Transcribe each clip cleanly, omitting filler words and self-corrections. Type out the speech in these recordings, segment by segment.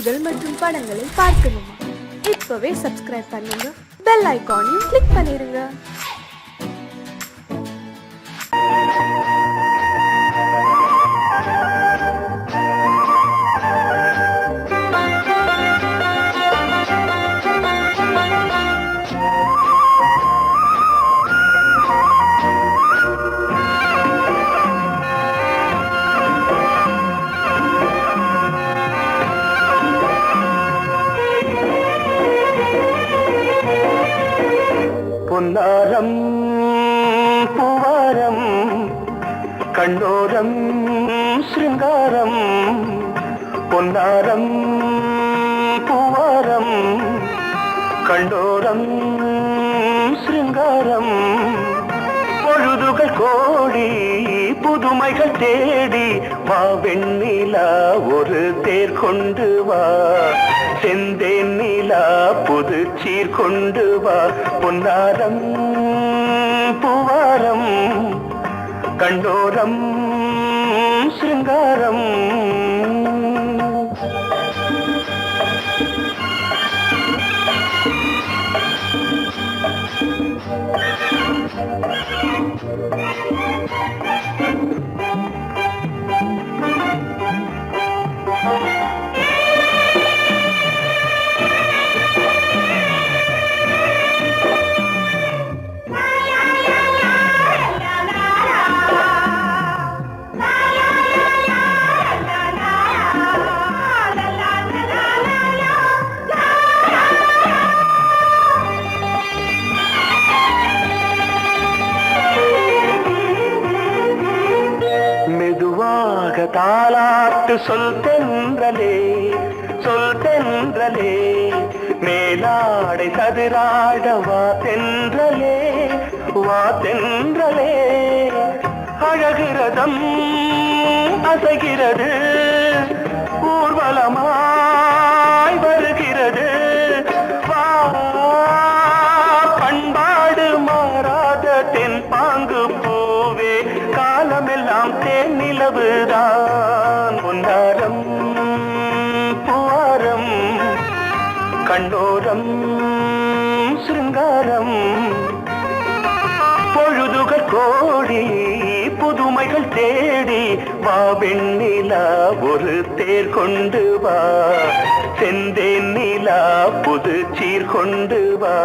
நிகழ்ச்சிகள் மற்றும் படங்களை பார்க்கணுமா? இப்பவே சப்ஸ்கிரைப் பண்ணுங்க, பெல் ஐகானையும் கிளிக் பண்ணிருங்க. பொன்னாரம் பூவாரம் கண்ணோரம் சிருங்காரம், பொன்னாரம் பூவாரம் கண்ணோரம் சிருங்காரம், பொழுதுகள் கோடி புதுமைகள் தேடி வா வெண்ணிலா ஒரு தேர் கொண்டு வா, செந்தேன் நிலா புது சீர் கொண்டு வா, பொன்னாரம் பூவாரம் கண்ணோரம் சிருங்காரம். தாலாட்டு சொல் தென்றலே, சொல் தென்றலே, மேலாடை சதிராட வா தென்றலே, வா தென்றலே, அழகிறதம் அசைகிறது ஊர்வலமாய் வருகிறது, வா பண்பாடு மாறாத தென் பாங்கு பூவே, காலமெல்லாம் தேன் நிலவுதான், பொன்னாரம் பூவாரம் கண்ணோரம் சிருங்காரம், பொழுதுகள் கோடி புதுமைகள் தேடி வா வெண்ணிலா ஒரு தேர் கொண்டு வா, செந்தேன் நிலா புது சீர் கொண்டு வா.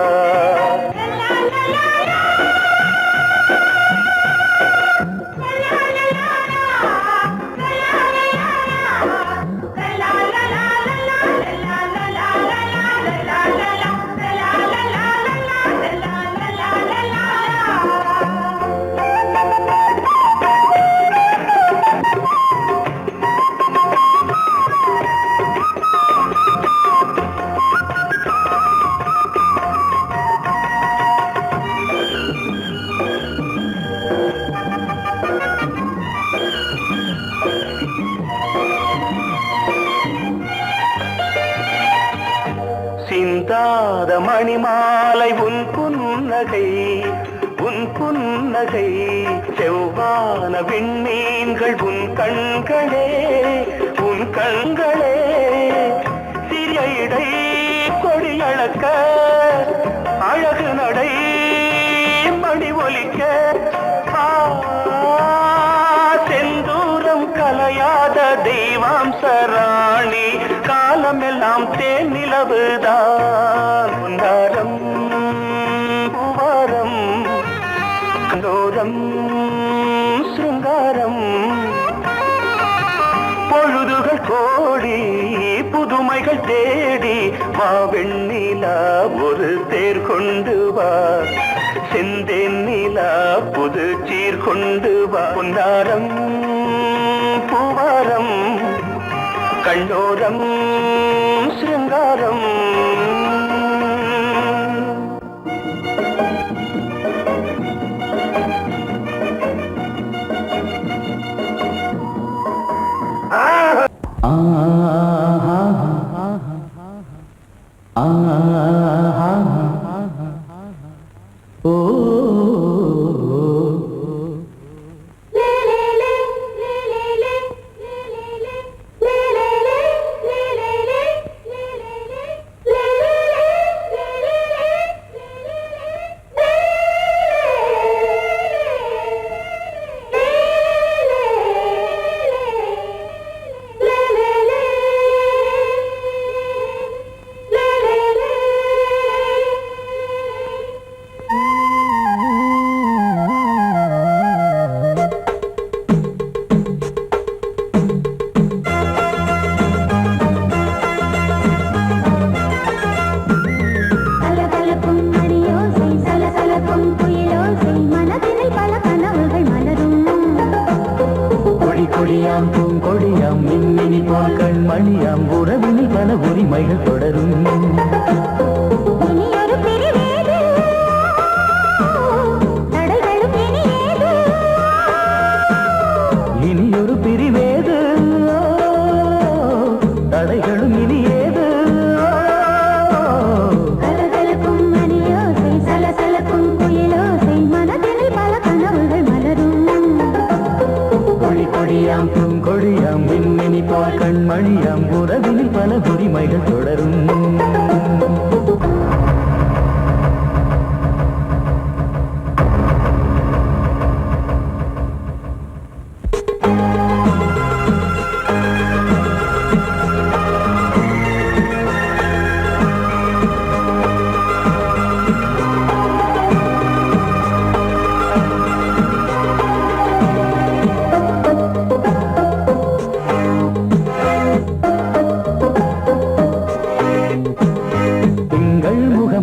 சிந்தாத மணிமாலை உன் புன்னகை, உன் புன்னகை, செவ்வான விண்மீன்கள் உன் கண்களே, உன் கண்களே, சிறிய இடை கொடியளக்க அழகு நடை மணி ஒலிக்க, செந்தூரம் கலையாத தெய்வாம்சராணி, காலமெல்லாம் தேன் நிலவுதான், பொன்னாரம் பூவாரம் கண்ணோரம் சிருங்காரம், பொழுதுகள் கோடி புதுமைகள் தேடி வா வெண்ணிலா ஒரு தேர் கொண்டு வா, செந்தேன் நிலா புது சீர் கொண்டு வா, பொன்னாரம் பூவாரம் கண்ணோரம் சிருங்காரம். உறவினில் பல உரிமைகள் தொடரும். இனியொரு பிரிவேது தடைகளும் இனி ஏது. கலகலக்கும் மணியோசை சலசலக்கும் குயிலோசை மனதில் பல கனவுகள் மலரும். கொடி கொடியாம் பூங்கொடியாம் மின்மினி போல் கண்மணியாம் உறவினில் பல உரிமைகள் தொடரும்.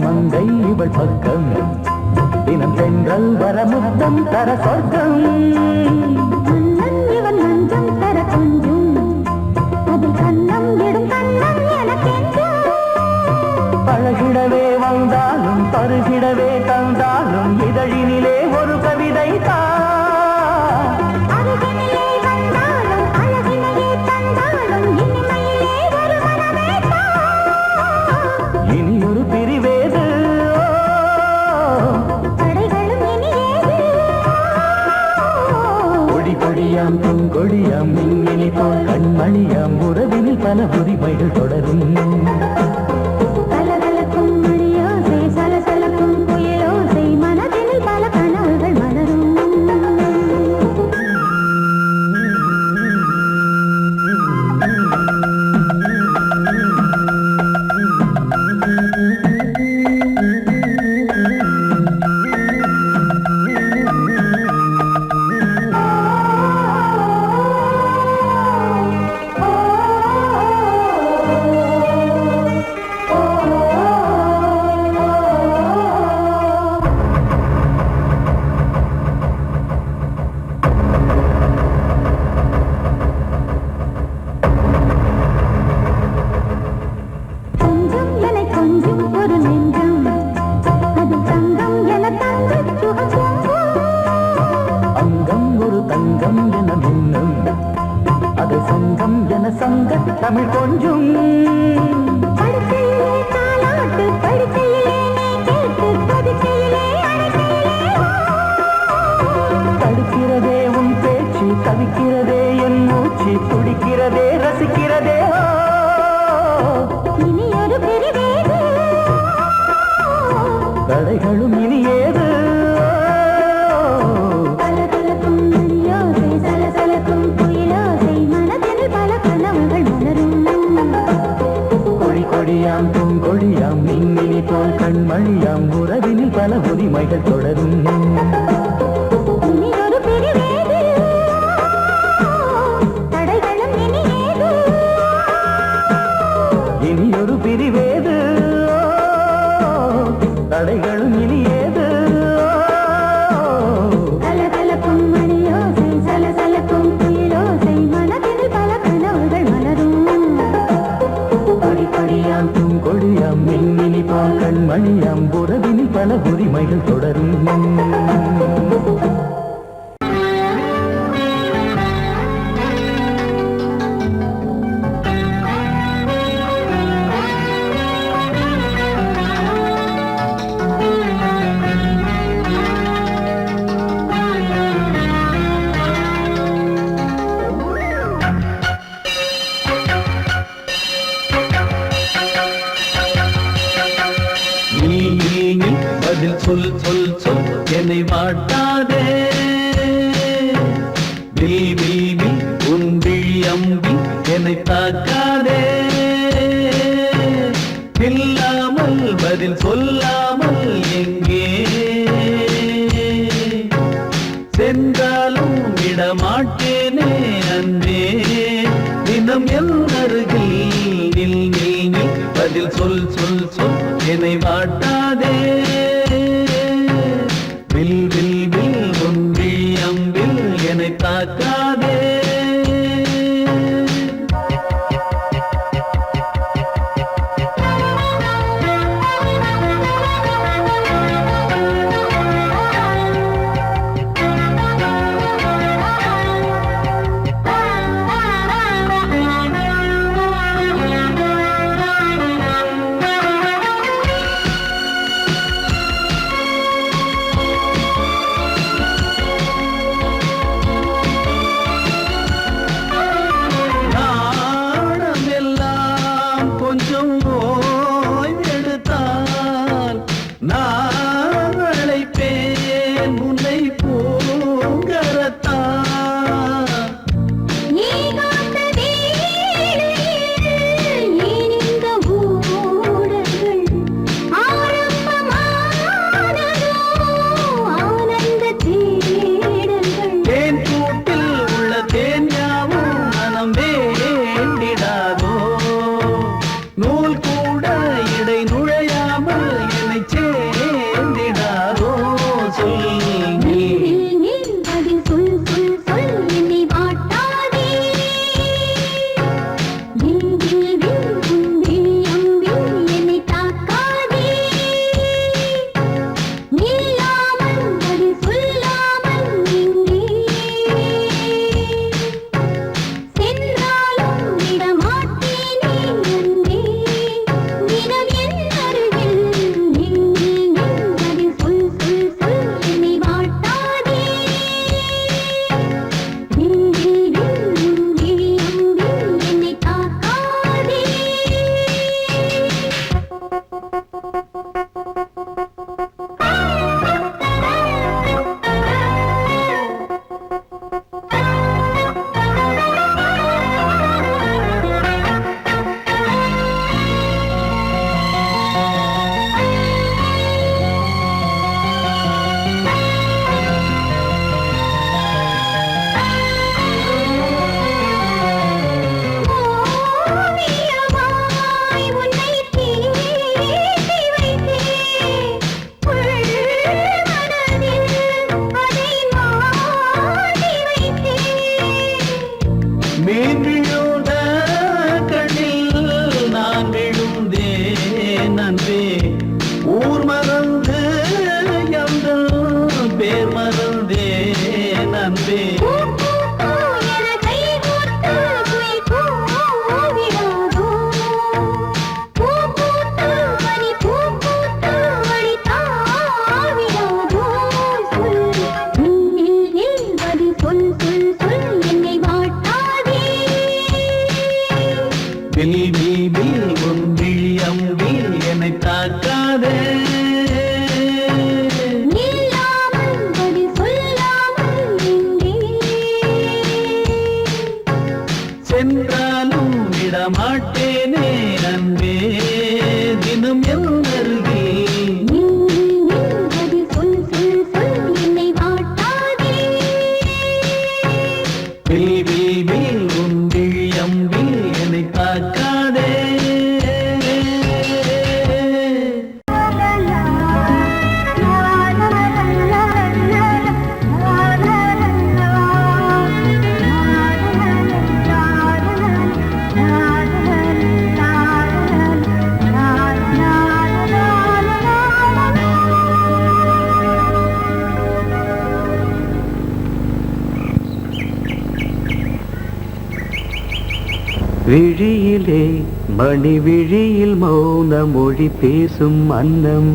மங்கை இவள் பக்கம் தினம் தென்றல் வர முத்தம் தர சொர்க்கம். இவன் மஞ்சம் தர கொஞ்சம் அதில் கண்ணம் இடும் கண்ணம் எனக்கென்றும். பழகிடவே வந்தாலும் பருகிடவே தந்தாலும் இதழினிலே ஒரு கவிதை தான். அருகினிலே வந்தாலும் அழகினையே தந்தாலும் இனிமையிலே ஒரு மனமே தான். இனியொரு பிரிவேது தடைகளும் இனி ஏது. கொடி கொடியாம் பூங்கொடியாம் மின்மினி போல் கண்மணியாம் உறவினில் பல உரிமைகள் தொடரும். கலகலக்கும் மணியோசை சலசலக்கும் குயிலோசை மனதில் பல கனவுகள் மலரும். கொஞ்சம் என கொஞ்சம் ஒரு நெஞ்சம் அது தங்கம் என தங்க சுகம். அங்கம் ஒரு தங்கம் என மின்னும் அது சங்கம் என சங்க தமிழ் கொஞ்சம். படுக்கையிலே தாலாட்டு படுக்கையிலே நீ கேட்டு படுக்கையிலே அடைக்கையிலே தடுக்கிறதே உன் பேச்சு தவிக்கிறதே என் மூச்சு துடிக்கிறதே ரசிக்கிறதே. இனி ஒரு பிரிவேது தடைகளும் இனி ஏது. கலகலக்கும் மணியோசை சலசலக்கும் குயிலோசை மனதில் பல கனவுகள் மலரும். கொடி கொடியாம் பூங்கொடியாம் மின்மினி போல் கண்மணியாம் உறவினில் பல உரிமைகள் தொடரும். இனி ஒரு பிரிவேது தடைகளும் இனி ஏது. இனியொரு பிரிவேது தடைகளும் இனி ஏது. கலகலக்கும் மணியோசை சலசலக்கும் குயிலோசை மனதில் பல கனவுகள் மலரும். கொடி கொடியாம் பூங்கொடியாம் மின்மினி போல் கண்மணியாம் உறவினில் பல உரிமைகள் தொடரும். நீ பதில் சொல் சொல் சொல் என்னை வாட்டாதே. வில் வில் வில் உன் விழி அம்பி என்னை தாக்காதே. இல்லாமல் பதில் சொல்லாமல் எங்கே சென்றாலும் விடமாட்டேனே அன்பே. தினம் என் அருகில் நில் நில் நில் பதில் சொல் சொல் சொல் என்னை வாட்டாதே. வில் வில் வில் உன் விழி அம்பில் என்னை தாக்காதே. விழியிலே மணி விழியில் மௌன மொழி பேசும் அன்னம்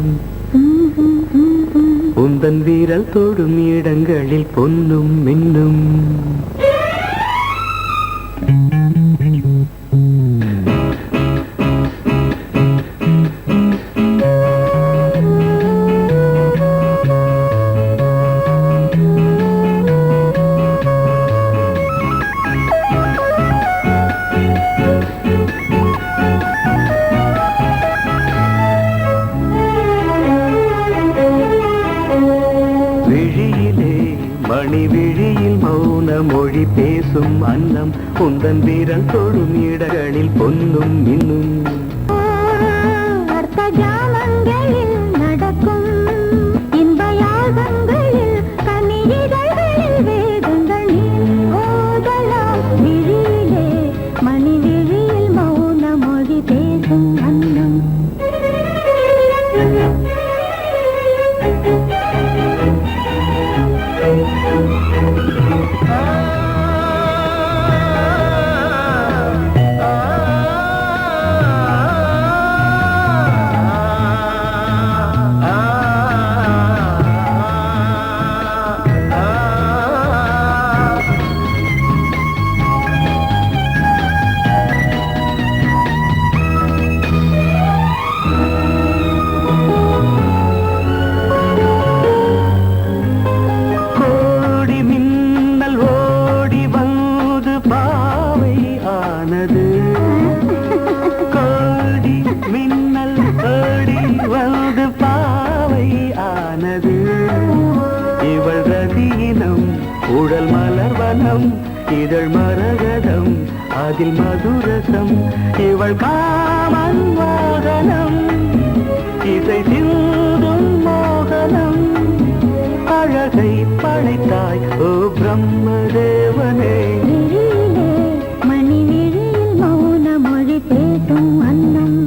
உந்தன் வீரல் தொடும் இடங்களில் பொன்னும் மின்னும் மணி விழியில் மௌன மொழி பேசும் அன்னம் உந்தன் வீரல் தொடும் இடங்களில் பொன்னும் மின்னும் அர்த்த ஜாமங்களில் நடக்கும் இன்ப யாகங்களில் கனியிதழ்களில் வேதங்கள் நீ ஓதலாம் விழியிலே மணி விழியில் மௌன மொழி பேசும் அன்னம் உடல் மலர்வனம் இதழ் மரகதம் அதில் மதுரசம் இவள் காமன் மோகனம் இசை சிந்தும் மோகனம் அழகை படைத்தாய் ஓ பிரம்மதேவனே மணி விழியில் மௌன மொழி பேசும் அன்னம்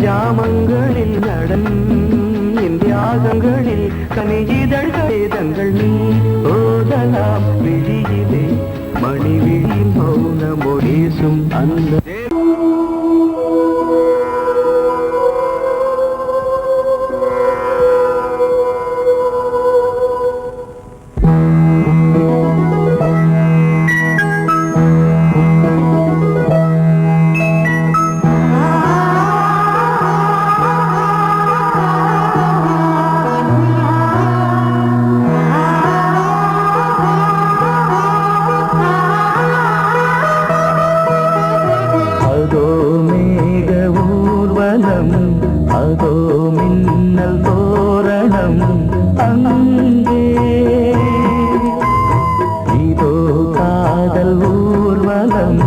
ஜாமங்களில் நடன் இந்தியாகங்களில் கனியிதழ் வேதங்கள் நீ ஓதலாம் விழியிலே மணி விழியில் மௌன மொழிசும் அந்த அதோ மின்னல் தோரணம் அங்கே இதோ காதல் ஊர்வலம்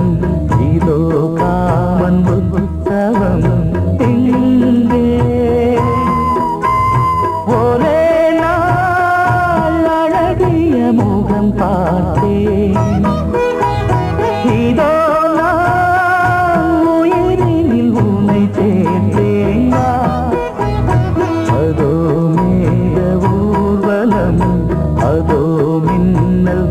இதோ காமன் உற்சவம் இங்கே ஒரே நாள் அழகிய முகம் பார்த்தேன் இதோ அதோ மின்னல்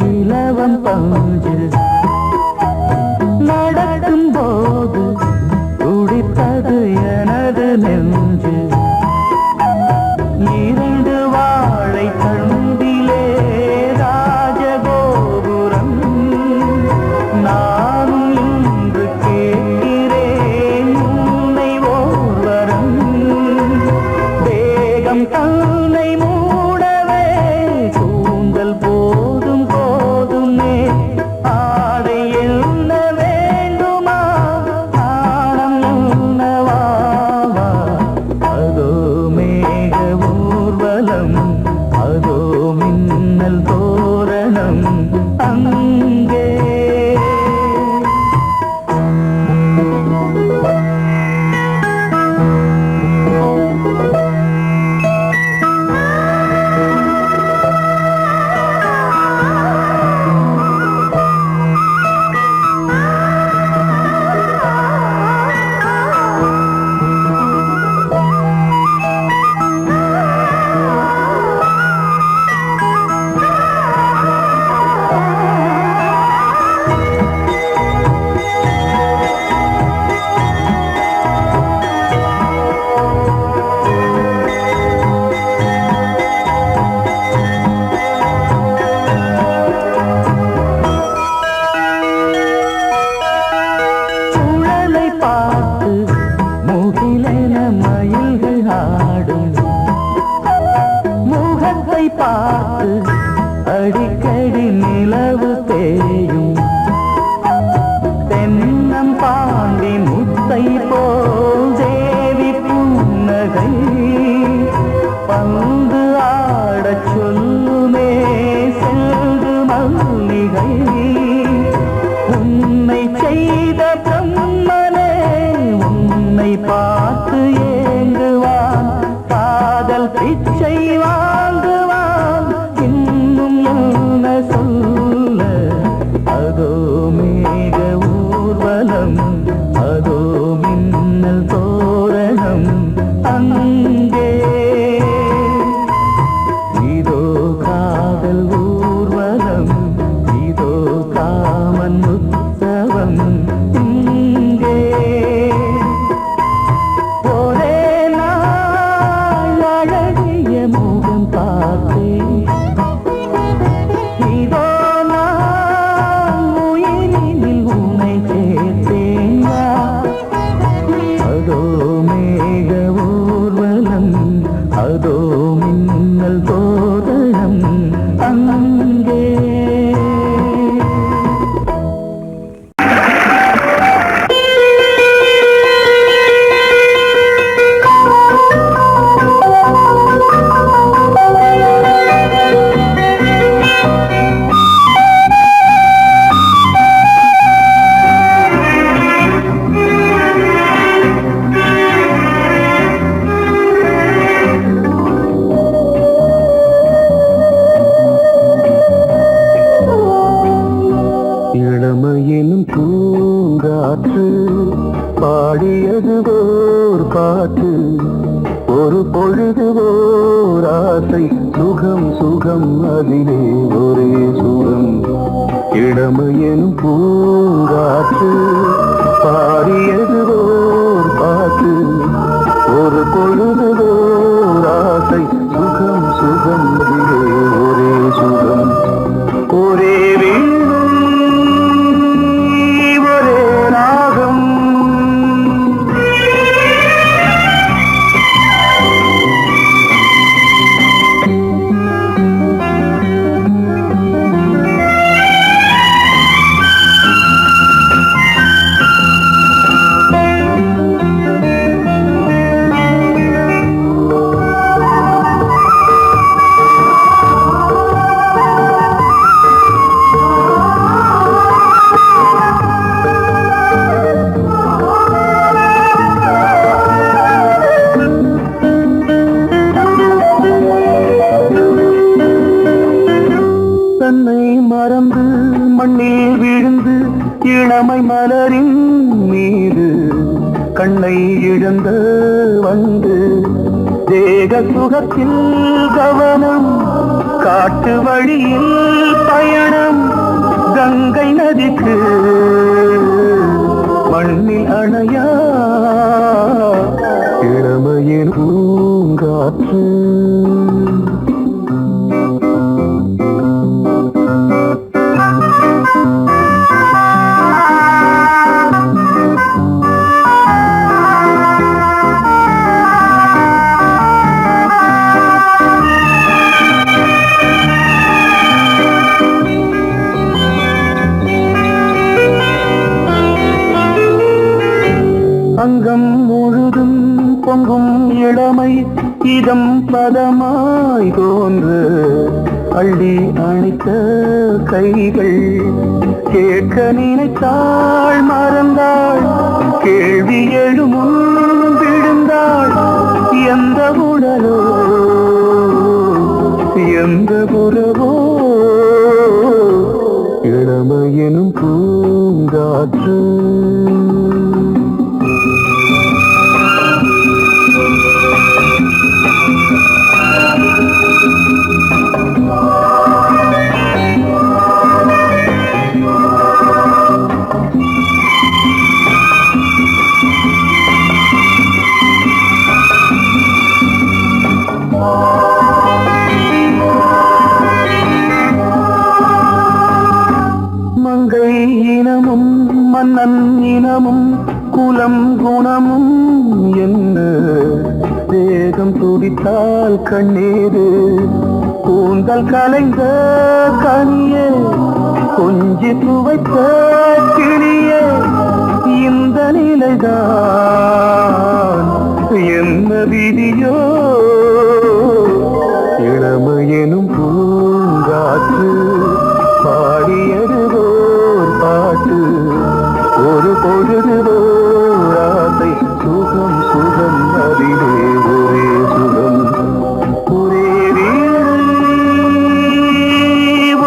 இலவம் பஞ்சு நடக்கும் போது துடித்தது எனது நெஞ்சு இரண்டு வாழை கண்டிலே ராஜகோபுரம் நானும் இன்று கேட்கிறேன் உன்னை ஓர்வரம் தேகம் தன்னை மூடவே கூந்தல் போதும் போதுமே ஆடை என்ன வேண்டுமா ஆடம் என்னவாவா அதோ மேக ஊர்வலம் அதோ மின்னல் தோரணம் அங்கே சுழலை பார்த்து முகிலென மயில்கள் ஆடும் முகத்தை பார்த்து அடிக்கடி நிலவு தேயும் தென்னம் பாண்டி முத்தை போல் தேவி புன்னகை பந்து ஆடச் சொல்லுமே செல்து மல்லிகை உன்னை செய்த பிரம்மனே உன்னை பார்த்து ஏங்குவான் காதல் பிச்சை வாங்குவான் இன்னும் என்ன சொல்ல அதோ மேக ஊர்வலம் அதோ மின்னல் தோரணம் அங்கே இதோ காதல் ஊர்வலம் இதோ காமன் உற்சவம் இங்கே ஒரே நாள் அழகிய முகம் பார்த்தேன் இதோ நான் உயிரினில் உன்னை சேர்த்தேன் அதோ மேக ஊர்வலம் அதோ மின்னல் தோரணம் அங்கே இளமையினும் பூங்காற்று பாடியது ஓர் பாட்டு ஒரு பொழுது ஓர் ஆசை சுகம் சுகம் அதிலே ஒரே சுகம் இளமையினும் பூங்காற்று பாடியது ஓர் பாட்டு ஒரு பொழுது ஓர் ஆசை சுகம் சுகம் அதிலே ஒரே சுகம் ஒரே வீணும் ஒரே ராகம் மண்ணில் விழுந்து இளமை மலரின் மீது கண்ணை இழந்த வந்து தேக சுகத்தில் கவனம் காட்டு வழியில் பயணம் கங்கை நதிக்கு மண்ணில் அணையா இளமையின் பூங்காற்று அங்கம் முழுதும் பொங்கும் இளமை இதம் பதமாய் தோன்று அள்ளி அணைத்த கைகள் கேட்க நினைத்தாள் மறந்தாள் கேள்வி எழுமுன் விழுந்தாள் எந்த உடலோ எந்த புறவோ இளமையெனும் பூங்காற்று மங்கை இனமும் மன்னன் இனமும் குலம் குணமும் என்ன தேகம் துடித்தால் கண்ணீரு கூந்தல் கலைந்த கனியே கொஞ்சி துவைத்த கிளியே இந்த நிலைதான் என்ன விதியோ இளமையெனும் பூங்காற்று பாடியதுவோர் பாட்டு ஒரு பொழுதுவோர் ஆசை சுகம் சுகம் அதிலே ஒரே சுகம் ஒரே வீடு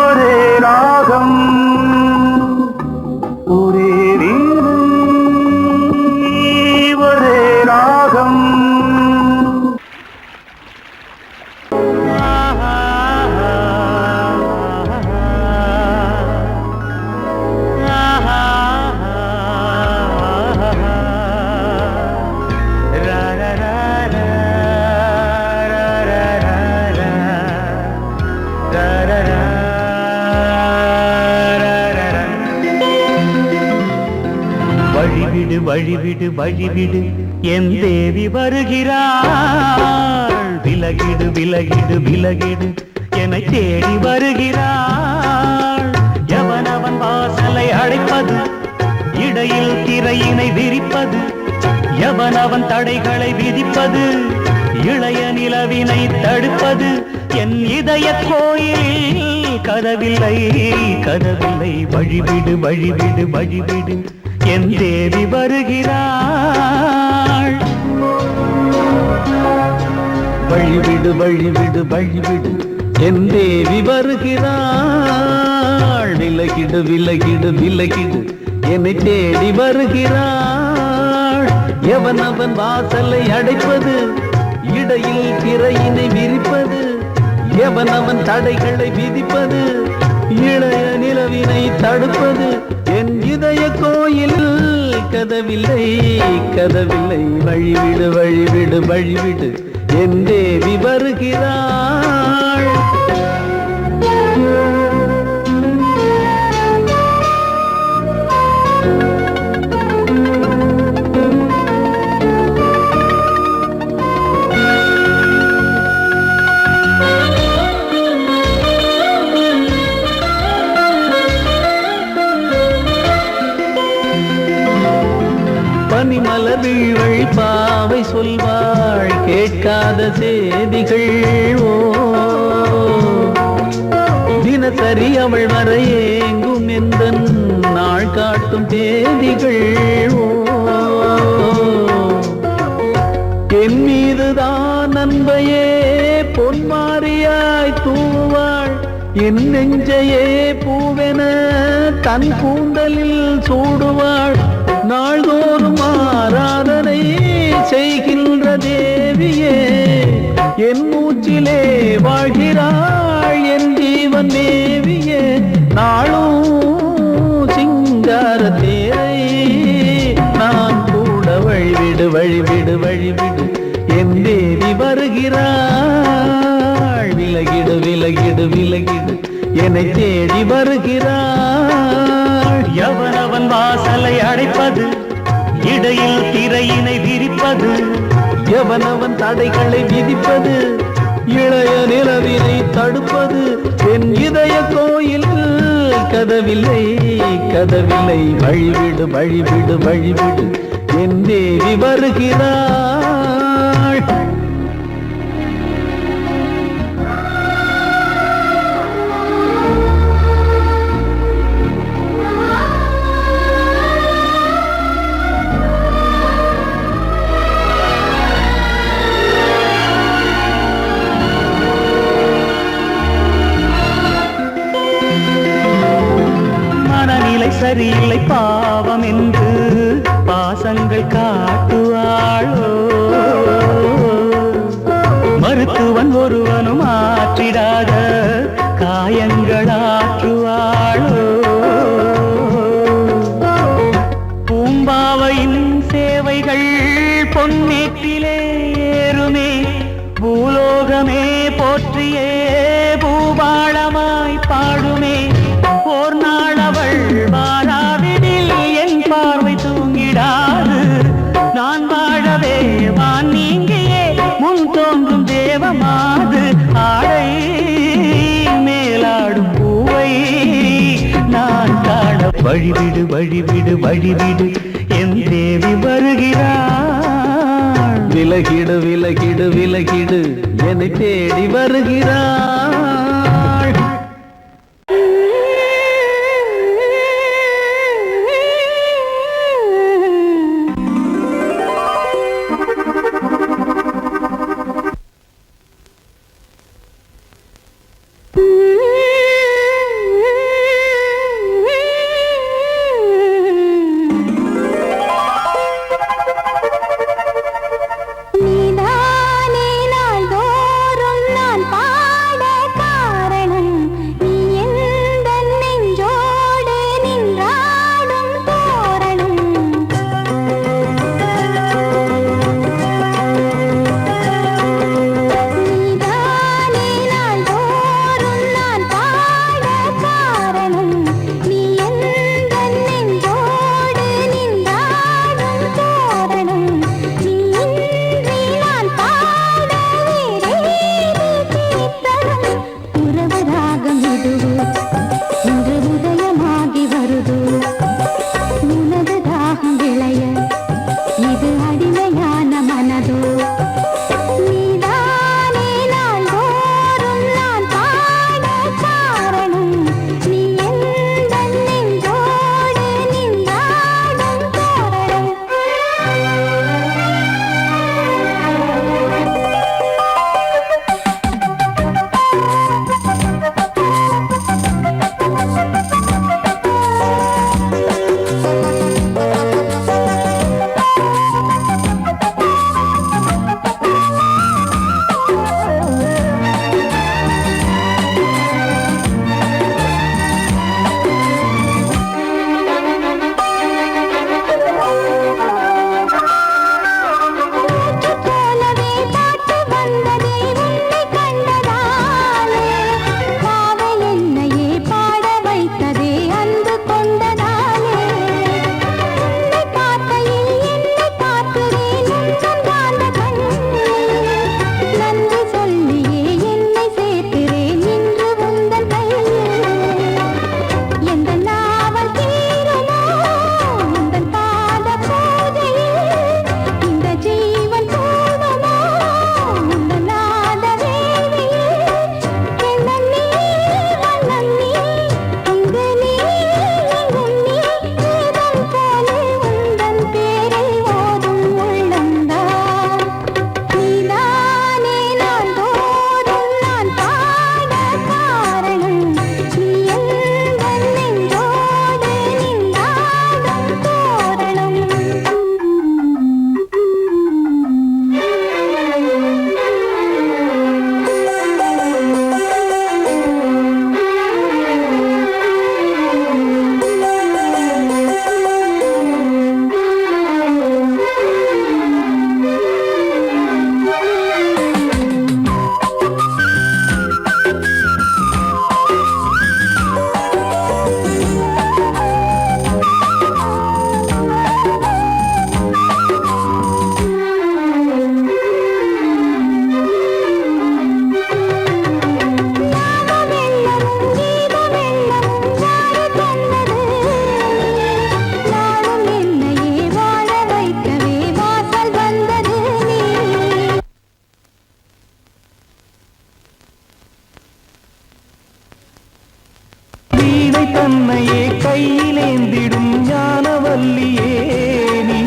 ஒரே ராகம் ஒரே வீடு ஒரே ராகம் வழிவிடு வழிவிடு வழிவிடு என் தேவி வருகிறாள் விலகிடு விலகிடு விலகிடு என்னை தேடி வருகிறாள் எவனவன் வாசலை அழைப்பது இடையில் திரையினை விரிப்பது எவனவன் தடைகளை விதிப்பது இளைய நிலவினை தடுப்பது என் இதய கோயிலில் கதவில்லை கதவில்லை வழிவிடு வழிவிடு வழிவிடு என் தேவி வருகிறாள் வழிவிடு வழிவிடு வழிவிடு என் தேவி வருகிறாள் விலகிடு விலகிடு விலகிடு என்னை தேடி வருகிறாள் எவனவன் வாசலை அடைப்பது இடையில் திரையினை விரிப்பது எவனவன் தடைகளை விதிப்பது இளைய நிலவினை தடுப்பது என் இதய கோயில் கதவில்லை கதவில்லை வழிவிடு வழிவிடு வழிவிடு என் தேவி வருகிறாள் பனிமலர் வீழ்வழி பாவை சொல்வாள் கேட்காத செய்திகள் ஓ தினசரி அவள் வர ஏங்கும் எந்த நாள் காட்டும் தேதிகள் ஓ என் மீதுதான் அன்பையே பொன்மாரியாய் தூவாள் என் நெஞ்சையே பூவென தன் கூந்தலில் சூடுவாள் நாள்தோறும் ஆராதனை செய்கின்ற தேவியே என் மூச்சிலே வாழ்கிறாள் தேவன் மேவிய நாளும் சிங்கார தேரை நான் கூட வழிவிடு வழிவிடு வழிவிடு என் தேவி வருகிறாள் விலகிடு விலகிடு விலகிடு என்னை தேடி வருகிறாள் எவனவன் வாசலை அடைப்பது இடையில் திரையினை விரிப்பது எவனவன் தடைகளை விதிப்பது இளைய நிலவினை தடுப்பது என் இதய கோயில் கதவில்லை கதவில்லை வழிவிடு வழிவிடு வழிவிடு என் தேவி வருகிறாள் சரியில்லை பாவம் என்று பாசங்கள் காட்டுவாளோ மருத்துவன் ஒருவனும் ஆற்றிடாத காயங்களாற்றுவாளோ பூம்பாவையின் சேவைகள் பொன்னேற்றிலே ஏறுமே பூலோகமே போற்றியே பூபாளமாய் பாடுமே ஓர் நாள் அவள் வாராவிடில் என் பார்வை தூங்கிடாது நான் வாழவே வான் நீங்கியே முன் தோன்றும் தேவமாது ஆடை மேலாடும் பூவை நான் காண வழிவிடு வழிவிடு வழிவிடு என் தேவி வருகிறாள் விலகிடு விலகிடு விலகிடு என்னை தேடி வருகிறாள் நீதானே நாள்தோறும் நான் பாட தன்னையே கையிலேந்திடும் ஞானவல்லியே நீ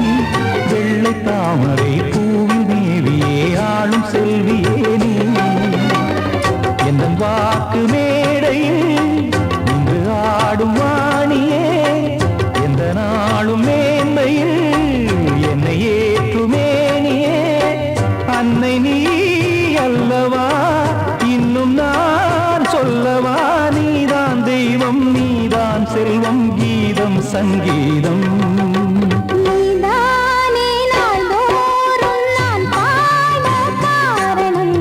வெள்ளை தாமரை பூவில் தேவியே ஆளும் செல்வியே நீ என் வாக்கு மேடையில் இன்று ஆடும் வாணியே எந்த நாளும் மேன்மையில் என்னை ஏற்றுமேனியே அன்னை நீ அல்லவா இன்னும் நான் சொல்லவா நீதான் தெய்வம் நீதான் செல்வம் கீதம் சங்கீதம் நீதானே நாள்தோறும் நான் பாட காரணம்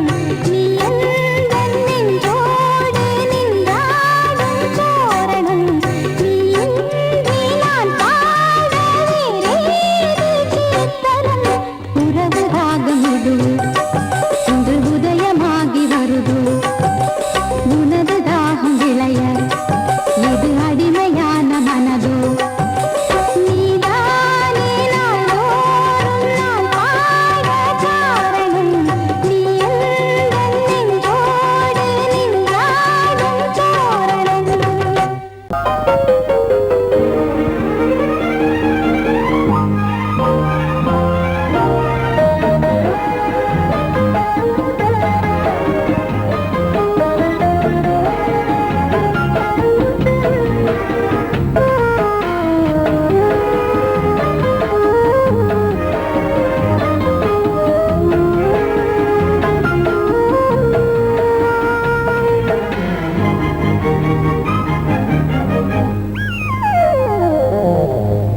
நீ எந்தன் நெஞ்சோடு நின்றாடும் தோரணம் நீ இன்றி நான் பாட வேறேது கீர்த்தனம் உறவு ராகமிது இன்று உதயமாகி வருது உனது தாகம் விளைய இது அடிமையான மனதோ நீதானே நாள்தோறும் நான் பாட காரணம் நீ எந்தன் நெஞ்சோடு நின்றாடும் தோரணம்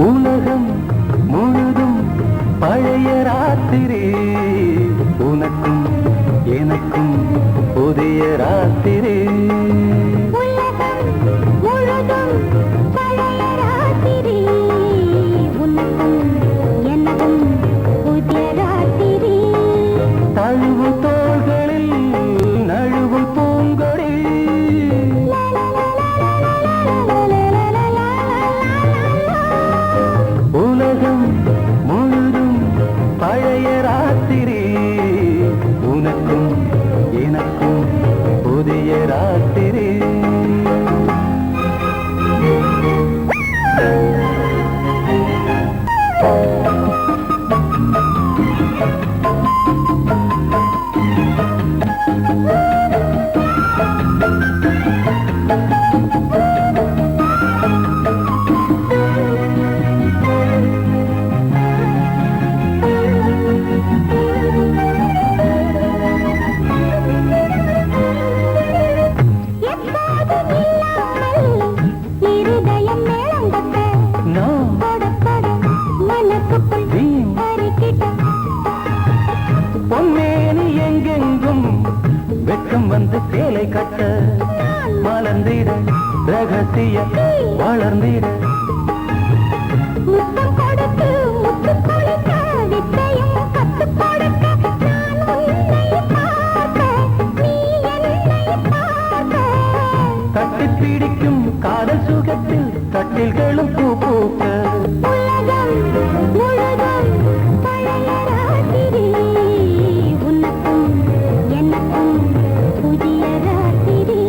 உலகம் முழுதும் பழைய ராத்திரி உனக்கும் எனக்கும் புதிய ராத்திரி உலகம் முழுதும் பழைய ராத்திரி உனக்கும் எனக்கும் புதிய ராத்திரி தழுவு தோள்களில் நழுவு பூங்கொடி உலகம் முழுதும் பழைய ராத்திரி உனக்கும் எனக்கும் புதிய ராத்திரி எப்போதும் இல்லாமல் இருதயம் மேளம் தட்ட நான் கொட கொட மனசுக்குள் வீண் அரிக்கிட்ட பொன்மேனி எங்கெங்கும் வெட்கம் வந்து சேலை கட்ட மலர்ந்திட ரகசிய வளர்ந்திட முத்தம் கொடுத்து முத்து கொடுக்க வித்தையும் கத்துக் கொடுக்க நான் உன்னை பார்க்க நீ என்னை பார்க்க கட்டிப் பிடிக்கும் காதல் சுகத்தில் கட்டில்களும் பூ பூக்க உலகம் முழுதும் பழைய ராத்திரி உனக்கும் எனக்கும் புதிய ராத்திரி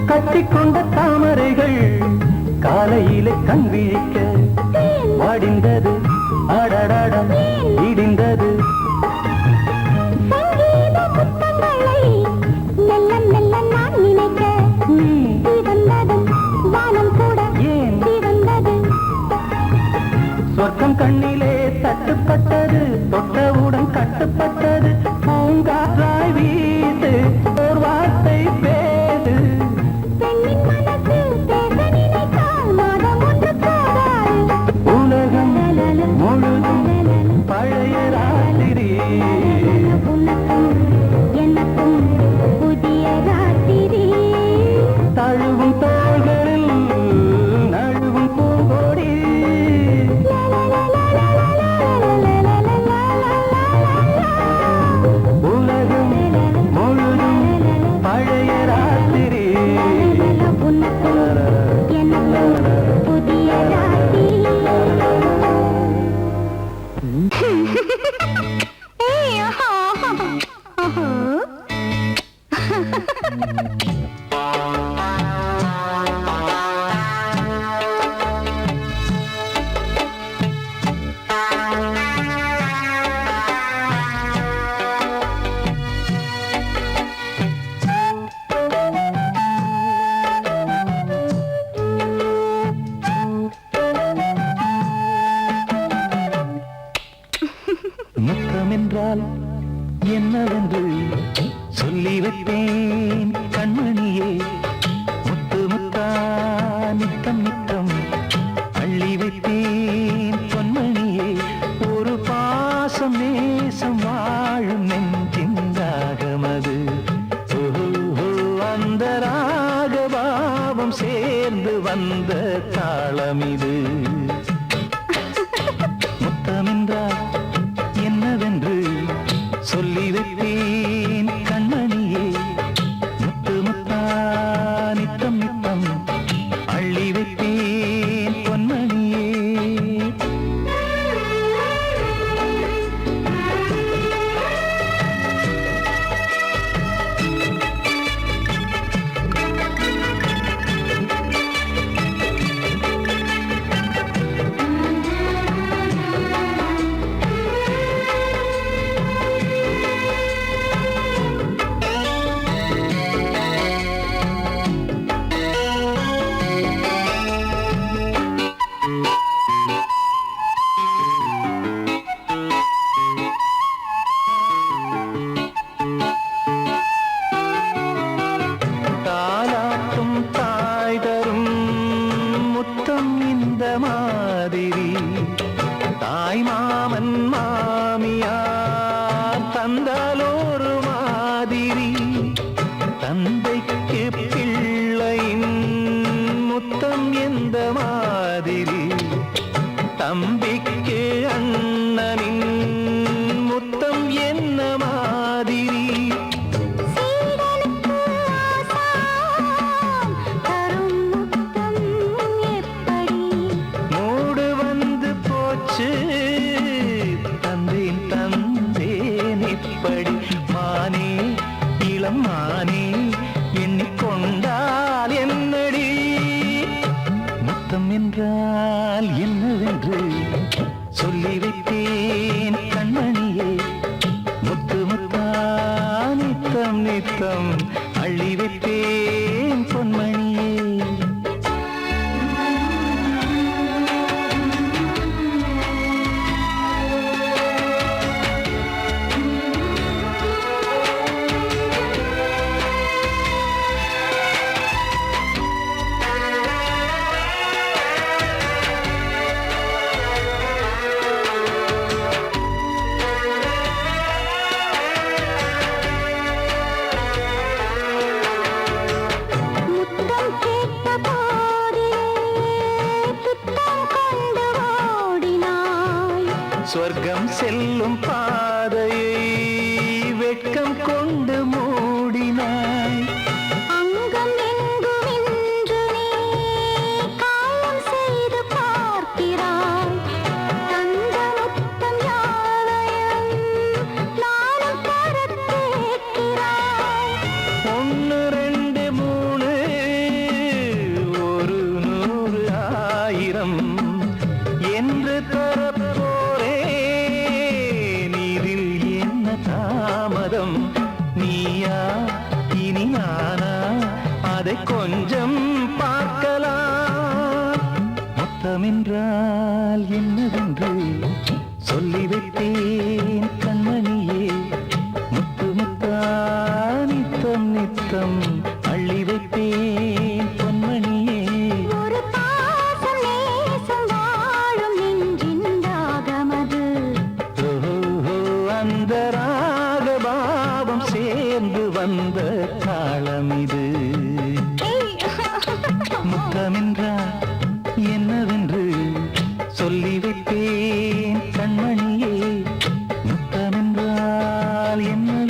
கட்டிக்கொண்ட தாமரைகள் காலையிலே கண் விழிக்க வாடிந்தது அடடடம் இடிந்தது சங்கீத முத்தங்களை மெல்ல மெல்ல நான் நினைக்க நீ சிவந்ததும் வானம் கூட ஏன் சிவந்தது சொர்க்கம் கண்ணிலே தட்டுப்பட்டது தொட்டவுடன் கட்டுப்பட்டது பூங்காற்றாய் வீசு ஓர் வார்த்தை பேசு பெண்ணின் மனசு பேச நினைத்தால் மாதம் ஒன்று போதாது உலகம் முழுதும் பழைய ராத்திரி உனக்கும் எனக்கும் புதிய தந்த தாளமிது. முத்தமென்றால் என்னவென்று சொல்லி வைத்தேன் கண்மணியே. முத்து முத்தா நித்தம் நித்தம் அள்ளி வைத்தேன் பொன்மணியே. தாலாட்டும் தாய் தரும் முத்தம் இந்த மாதிரி தாய் மாமன் மாமியார் தந்தாலோரு மாதிரி. தந்தைக்கு பிள்ளையின் முத்தம் எந்த மாதிரி தம்பிக்கு அண்ணனின் முத்தம் என்ன மாதிரி. சீடனுக்கு ஆசான் தரும் முத்தம் எப்படி? மூடு வந்து போச்சு தந்தேன் தந்தேன் இப்படி. மானே இளம் மானே எண்ணிக்கொண்டால் என்னடி. முத்தம் என்றால் என்னவென்று சொல்லி வைத்தேன் கண்மணியே. முத்து முத்தா நித்தம் நித்தம் அள்ளி வைத்தேன் பொன்மணியே. முத்தம் கேட்ட போதே துத்தம் கொண்டு ஓடினாய். சொர்க்கம் செல்லும் பாதையை வெட்கம் கொண்டு மூடினாய். அங்கம் எங்கும் இன்று நீ காயம் செய்து பார்க்கிறாய். தந்த முத்தம் யாவையும் நானும் தரக் கேட்கிறாய். ஒன்று ரெண்டு மூணு ஒரு நூறு ஆயிரம் என்று தரப்போரேன். இதில் என்ன தாமதம்? நீயா இனி நானா அதை கொஞ்சம் பார்க்கலாம். முத்தமென்றால் என்னவென்று சொல்லி வைத்தேன் கண்மணியே. முத்து முத்தா நித்தம் நித்தம் அள்ளி வைத்தேன் பொன்மணியே. ஒரு பாசம் நேசம் வாழும் நெஞ்சின் ராகமது. ஓஹோ அந்த ராகபாவம் சேர்ந்து வந்த தாளமிது. முத்தமென்றால் என்னவென்று சொல்லி வைத்தேன் கண்மணியே. முத்தமென்றால் என்ன